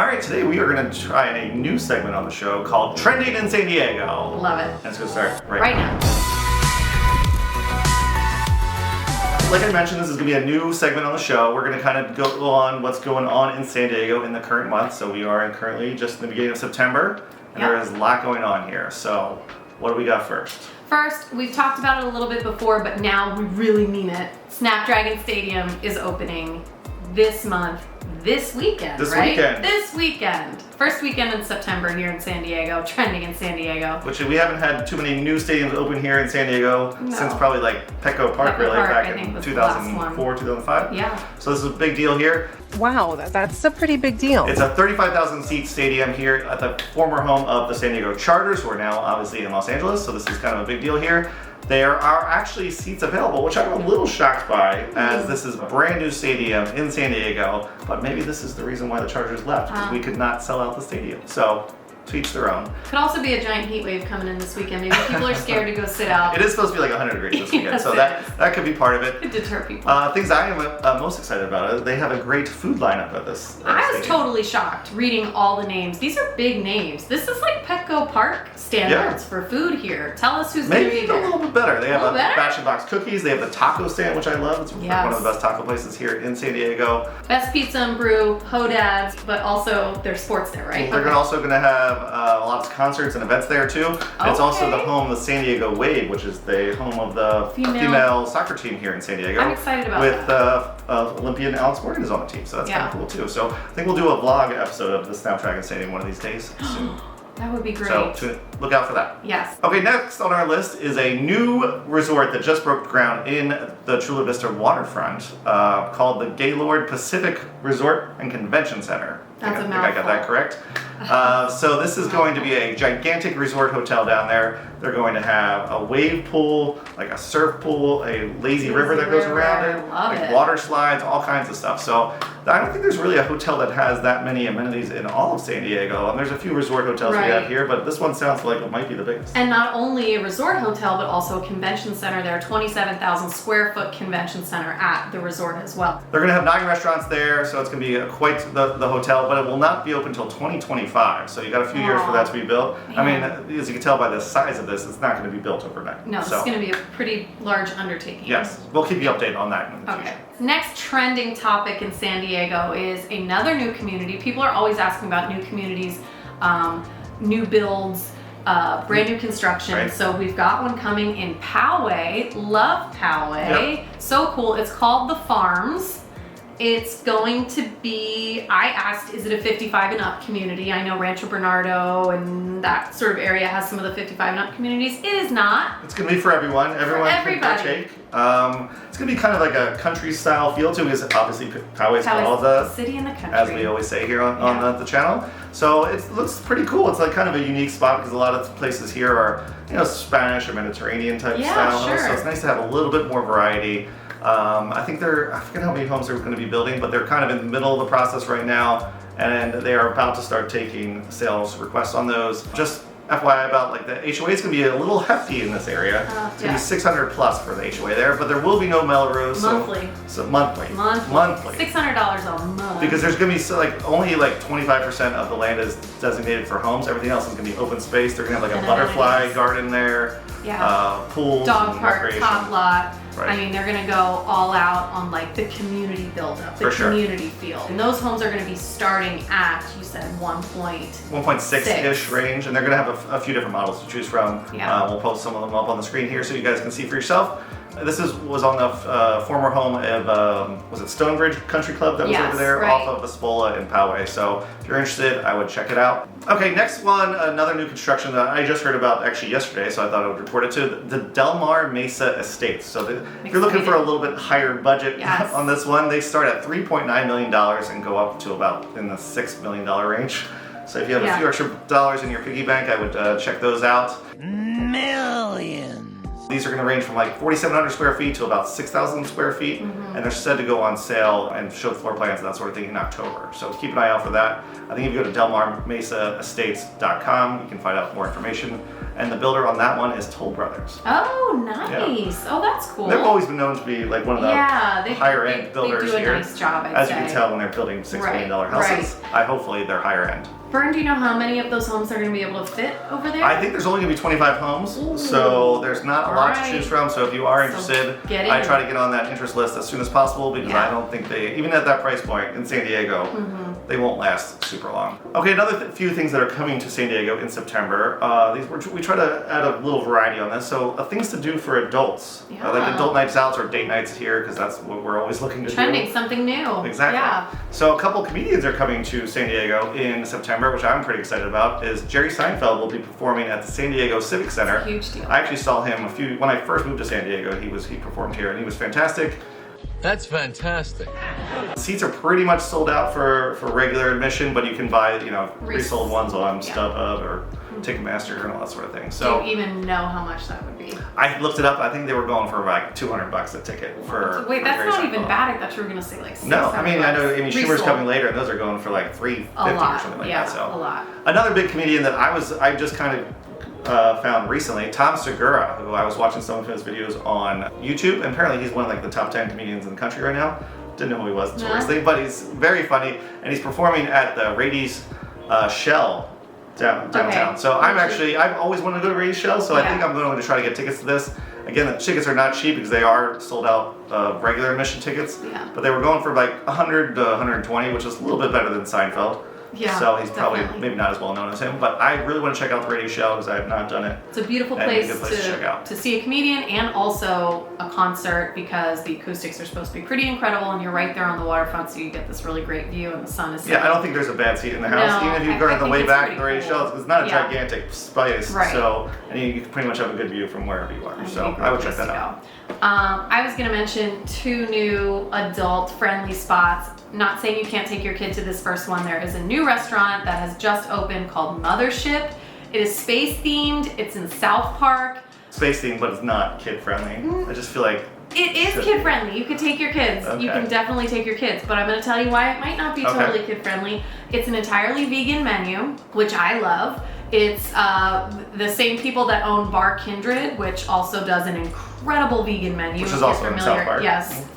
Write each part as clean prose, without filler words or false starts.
All right, today we are going to try a new segment on the show called Trending in San Diego. Love it. Let's go start Right now. Like I mentioned, this is going to be a new segment on the show. We're going to kind of go on what's going on in San Diego in the current month. So we are currently just in the beginning of September, and there is a lot going on here. So what do we got first? First, we've talked about it a little bit before, but now we really mean it. Snapdragon Stadium is opening this month, this weekend, right? This weekend. First weekend in September here in San Diego, trending in San Diego. Which we haven't had too many new stadiums open here in San Diego since probably like Petco Park, back in 2004, 2005. Yeah. So this is a big deal here. Wow, that's a pretty big deal. It's a 35,000 seat stadium here at the former home of the San Diego Chargers, who are now obviously in Los Angeles, so this is kind of a big deal here. There are actually seats available, which I'm a little shocked by, as this is a brand new stadium in San Diego, but maybe this is the reason why the Chargers left, because we could not sell out the stadium. So, to each their own. Could also be a giant heat wave coming in this weekend. Maybe people are scared to go sit out. It is supposed to be like 100 degrees this weekend, Yes, so that could be part of it. Could deter people. Things I am most excited about is they have a great food lineup at this I was stadium. totally shocked reading all the names. These are big names. This is like Petco Park standards for food here. Tell us who's going to be Maybe there. a little bit better. They have a better? batch and box cookies. They have the taco stand, which I love. It's one of the best taco places here in San Diego. Best pizza and brew, Hodad's, but also there's sports there, right? They're also going to have a lot of concerts and events there too. It's also the home of the San Diego Wave, which is the home of the female soccer team here in San Diego. I'm excited about that. With Olympian Alex Morgan is on the team, so that's kind of cool too. So I think we'll do a vlog episode of the Snapdragon Stadium one of these days soon. That would be great. So look out for that. Yes. Okay, next on our list is a new resort that just broke ground in the Chula Vista waterfront called the Gaylord Pacific Resort and Convention Center. That's a I think I got that correct. So this is going to be a gigantic resort hotel down there. They're going to have a wave pool, like a surf pool, a lazy river that goes around it, like water slides, all kinds of stuff. So I don't think there's really a hotel that has that many amenities in all of San Diego. And there's a few resort hotels we have here, but this one sounds like it might be the biggest. And not only a resort hotel, but also a convention center there, 27,000 square foot convention center at the resort as well. They're going to have 9 restaurants there, so it's going to be quite the hotel, but it will not be open until 2025. So you got a few years for that to be built. Man. I mean, as you can tell by the size of this, it's not going to be built overnight. No, it's going to be a pretty large undertaking. Yes, we'll keep you updated on that in the future. Next trending topic in San Diego is another new community. People are always asking about new communities, new builds, brand new construction. So we've got one coming in Poway. Love Poway. So cool. It's called The Farms. It's going to be, I asked, is it a 55 and up community? I know Rancho Bernardo and that sort of area has some of the 55 and up communities. It is not. It's going to be for everyone. Everyone can partake. It's going to be kind of like a country style feel too, because obviously Poway's called the city in the country, as we always say here on the channel. So it looks pretty cool. It's like kind of a unique spot because a lot of places here are, Spanish or Mediterranean type style. Sure. So it's nice to have a little bit more variety. I think I forget how many homes they're going to be building, but they're kind of in the middle of the process right now, and they are about to start taking sales requests on those. Just FYI about like the HOA is going to be a little hefty in this area. It's going to be 600 plus for the HOA there, but there will be no Melrose. Monthly. So monthly. $600 a month. Because there's going to be only 25% of the land is designated for homes. Everything else is going to be open space. They're going to have like a butterfly garden there. Pools. Dog park, top lot. Right. I mean, they're going to go all out on like the community build-up, the community feel. And those homes are going to be starting at, you said, 1.6-ish range, and they're going to have a few different models to choose from. We'll post some of them up on the screen here so you guys can see for yourself. This was on the former home of, was it Stonebridge Country Club that was over there off of Vespola in Poway. So if you're interested, I would check it out. Okay, next one, another new construction that I just heard about actually yesterday, so I thought I would report it to the Del Mar Mesa Estates. So if you're looking for a little bit higher budget on this one, they start at $3.9 million and go up to about in the $6 million range. So if you have a few extra dollars in your piggy bank, I would check those out. Millions. These are going to range from like 4,700 square feet to about 6,000 square feet, and they're said to go on sale and show floor plans and that sort of thing in October. So keep an eye out for that. I think if you go to Mesa Estates.com, you can find out more information. And the builder on that one is Toll Brothers. Oh, nice. Yeah. Oh, that's cool. They've always been known to be like one of the higher end builders here. They do a nice job, I'd As say. you can tell when they're building $6 million houses. Hopefully they're higher end. Bern, do you know how many of those homes are going to be able to fit over there? I think there's only going to be 25 homes, so there's not a lot to choose from. So if you are interested, I try to get on that interest list as soon as possible because I don't think even at that price point in San Diego, they won't last super long. Okay, another few things that are coming to San Diego in September. We try to add a little variety on this. So things to do for adults, like adult nights out or date nights here, because that's what we're always looking to do. Trending, something new. Exactly. Yeah. So a couple comedians are coming to San Diego in September, which I'm pretty excited about. Is Jerry Seinfeld will be performing at the San Diego Civic Center. That's a huge deal. I actually saw him when I first moved to San Diego. He performed here and he was fantastic. That's fantastic. Seats are pretty much sold out for regular admission, but you can buy resold ones on StubHub or Ticketmaster and all that sort of thing. So do you even know how much that would be? I looked it up. I think they were going for like $200 a ticket for. Wait, that's not even bad. I thought you were gonna say like $600. No, I mean I know Amy Schumer's coming later, and those are going for like $350 or something like that. So a lot. Another big comedian that I just kind of found recently, Tom Segura, who I was watching some of his videos on YouTube, and apparently he's one of like the top 10 comedians in the country right now. Didn't know who he was until recently, but he's very funny, and he's performing at the Rady's Shell downtown. So I've always wanted to go to Rady's Shell, so I think I'm going to try to get tickets to this. Again, the tickets are not cheap because they are sold out regular admission tickets, but they were going for like 100 to 120, which is a little bit better than Seinfeld. Yeah, so he's probably maybe not as well known as him, but I really want to check out the Radio Shell because I have not done it. It's a beautiful place to check out. To see a comedian and also a concert because the acoustics are supposed to be pretty incredible and you're right there on the waterfront, so you get this really great view and the sun is I don't think there's a bad seat in the house. Even if you go on the way back to the Radio Shell, it's not a gigantic space, so and you can pretty much have a good view from wherever you are. So I would check that out. I was going to mention 2 new adult-friendly spots. Not saying you can't take your kid to this first one. There is a new restaurant that has just opened called Mothership. It is space-themed. It's in South Park. Space-themed, but it's not kid-friendly. I just feel like it is kid-friendly. You could take your kids. You can definitely take your kids. But I'm going to tell you why it might not be totally kid-friendly. It's an entirely vegan menu, which I love. It's the same people that own Bar Kindred, which also does an incredible vegan menu. Which is also in South Park. Yes.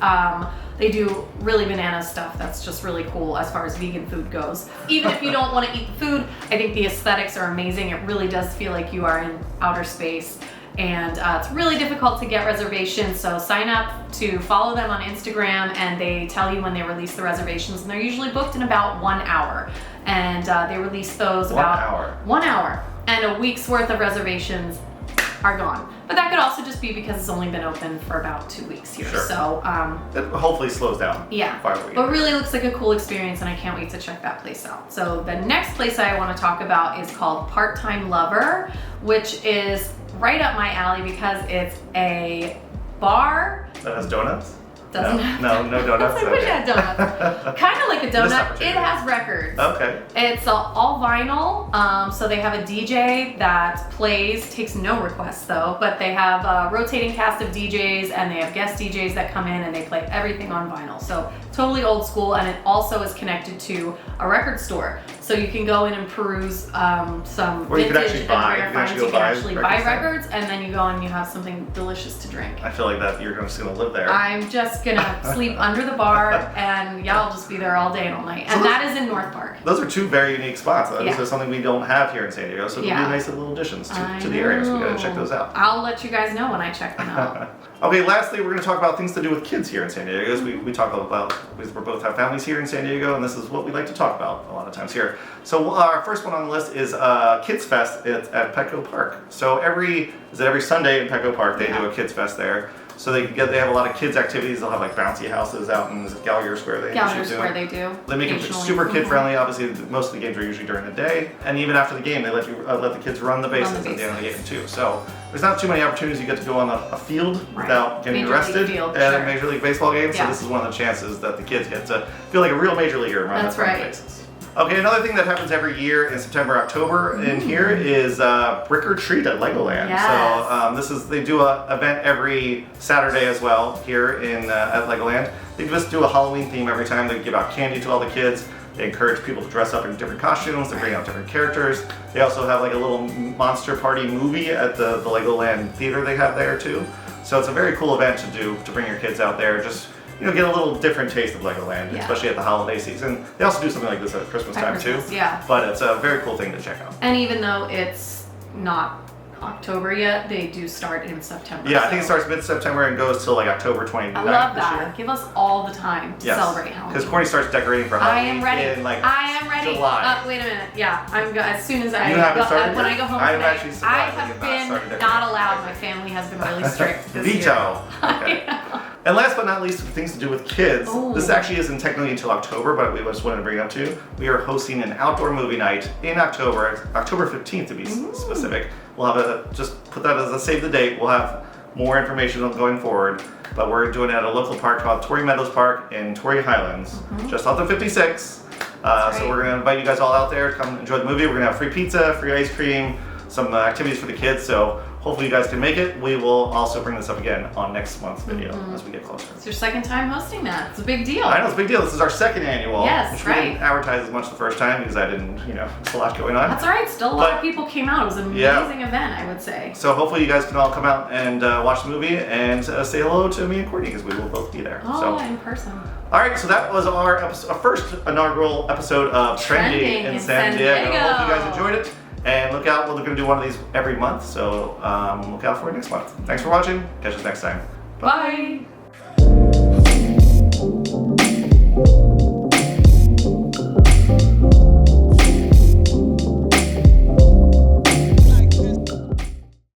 They do really bananas stuff that's just really cool as far as vegan food goes. Even if you don't want to eat the food, I think the aesthetics are amazing. It really does feel like you are in outer space. And it's really difficult to get reservations, so sign up to follow them on Instagram and they tell you when they release the reservations, and they're usually booked in about 1 hour. And they release those about 1 hour. And a week's worth of reservations are gone. But that could also just be because it's only been open for about 2 weeks here. So it hopefully slows down. But really looks like a cool experience and I can't wait to check that place out. So the next place I want to talk about is called Part-Time Lover, which is right up my alley because it's a bar that has donuts. Doesn't have no donuts. I wish it had donuts. Kind of like a donut. It has records. Okay. It's all vinyl. So they have a DJ that plays, takes no requests though, but they have a rotating cast of DJs and they have guest DJs that come in and they play everything on vinyl. So totally old school, and it also is connected to a record store. So you can go in and peruse some vintage and rare finds. You can actually buy records, and then you go and you have something delicious to drink. I feel like that you're just gonna live there. I'm just gonna sleep under the bar, and I'll just be there all day and all night. And that is in North Park. Those are 2 very unique spots. This is something we don't have here in San Diego, so it'll be nice little additions to the area. So we gotta check those out. I'll let you guys know when I check them out. Okay, lastly, we're going to talk about things to do with kids here in San Diego. As we talk about, we both have families here in San Diego, and this is what we like to talk about a lot of times here. So our first one on the list is Kids Fest at Petco Park. So every Sunday in Petco Park, they do a Kids Fest there. So they have a lot of kids activities. They'll have like bouncy houses out in Gaylord Square. They do. They make it super kid friendly. Obviously, most of the games are usually during the day, and even after the game, they let the kids run the bases at the end of the game too. So there's not too many opportunities you get to go on a field without getting arrested at a Major League Baseball game. So this is one of the chances that the kids get to feel like a real major leaguer and run the bases. Okay, another thing that happens every year in September, October in here is Brick or Treat at Legoland. Yes. So they do an event every Saturday as well here at Legoland. They just do a Halloween theme every time. They give out candy to all the kids. They encourage people to dress up in different costumes. They bring out different characters. They also have like a little monster party movie at the Legoland theater they have there too. So it's a very cool event to do, to bring your kids out there. Just get a little different taste of Legoland, especially at the holiday season. They also do something like this at Christmas time too. Yeah. But it's a very cool thing to check out. And even though it's not October yet, they do start in September. Yeah, I think it starts mid-September and goes till like October 29th. I love this that. year. Give us all the time to celebrate Halloween. Because Courtney starts decorating for Halloween. I am ready. In like I am ready. July. Wait a minute. Yeah, as soon as I You haven't started when yet? I go home I'm tonight, actually I surprised that have you've not started been decorating. not allowed. My family has been really strict this year. Veto. Okay. And last but not least, things to do with kids. Ooh. This actually isn't technically until October, but we just wanted to bring it up too. We are hosting an outdoor movie night in October, October 15th to be specific. We'll have just put that as a save the date. We'll have more information going forward, but we're doing it at a local park called Torrey Meadows Park in Torrey Highlands, just off the 56. So we're gonna invite you guys all out there to come enjoy the movie. We're gonna have free pizza, free ice cream, some activities for the kids. So hopefully you guys can make it. We will also bring this up again on next month's video as we get closer. It's your second time hosting that. It's a big deal. I know, it's a big deal. This is our second annual. Yes, which we didn't advertise as much the first time because I didn't, there's a lot going on. That's all right. Still a lot of people came out. It was an amazing event, I would say. So hopefully you guys can all come out and watch the movie and say hello to me and Courtney because we will both be there. Oh, in person. All right, so that was our first inaugural episode of Trending in San Diego. I hope you guys enjoyed it. And look out, we're going to do one of these every month, so look out for it next month. Thanks for watching. Catch us next time. Bye.